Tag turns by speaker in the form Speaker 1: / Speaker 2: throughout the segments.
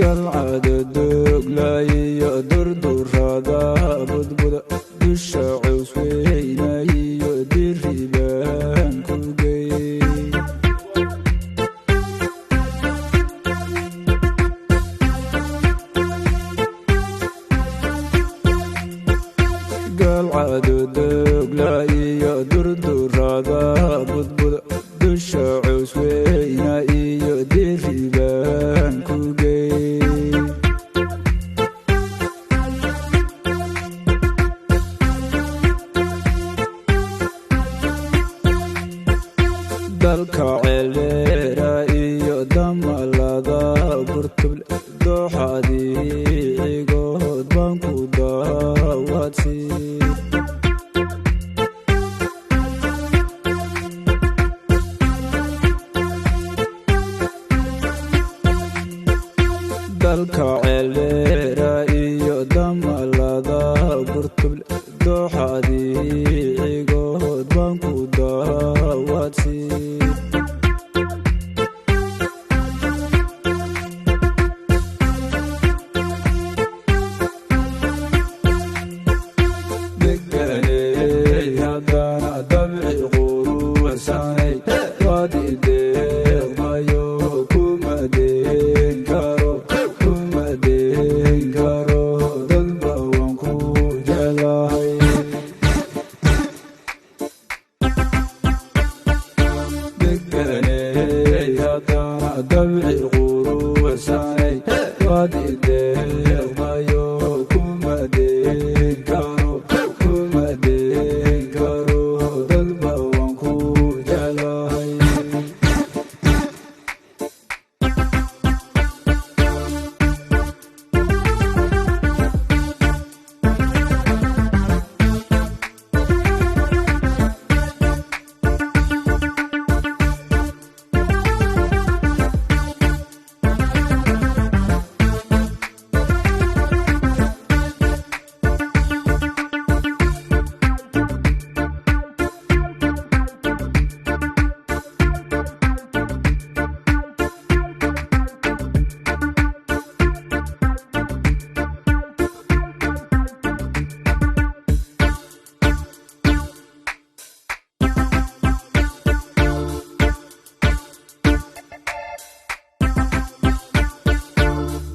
Speaker 1: galcad doglay iyo durdurada budbud dusha caws weyna iyo diribaan ku gey galcad doglay iyo durdurada budbud dusha caws weyna iyo diribaan ku gey dalka ceelera iyo damalada burtuble dooxadii cigood baan ku daawadsi dalka ceelera iyo damalada burtuble dooxadii cigood baan ku daawadsi deganey haddana dabci quruxsanay waad ideeqmayo kuma deen karo dadba waan ku jeclahay deganey haddana dabci quruxsanay waad ideeqmayo kuma deen karo dadba waan ku jeclahay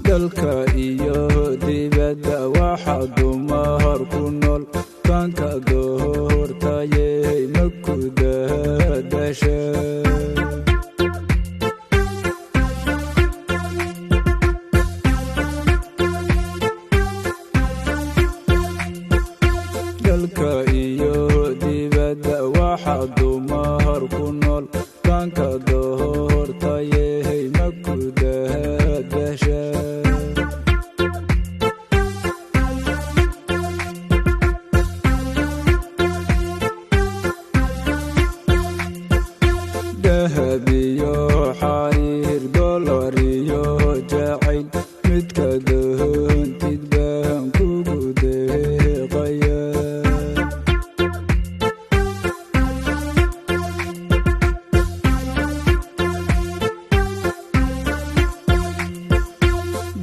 Speaker 1: dalka iyo dibadda waxa dumar ku nool kanka doortayey ma ku dadasha dalka iyo dibadda waxa dumar ku nool kanka doortayey ma ku dadasha dahab iyo xariir dolar iyo jacayl midka doontid baan kugu deeqaya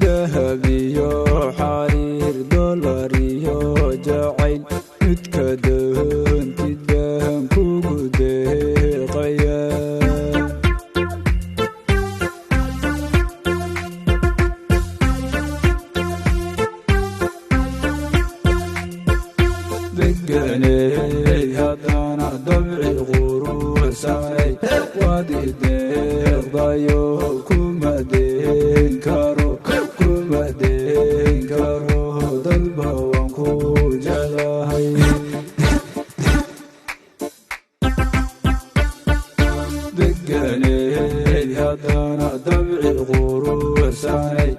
Speaker 1: dahab iyo xariir dolar iyo jacayl midka doontid baan kugu deeqaya deganey haddana dabci quruxsanay waad ideeqdayo kuma deen karo dadba waan ku jeclahay deganey haddana dabci quruxsanay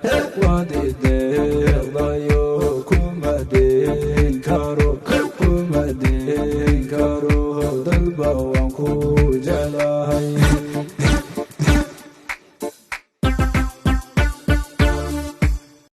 Speaker 1: waad ideeqdayo kuma deen karo dadba waan ku jeclahay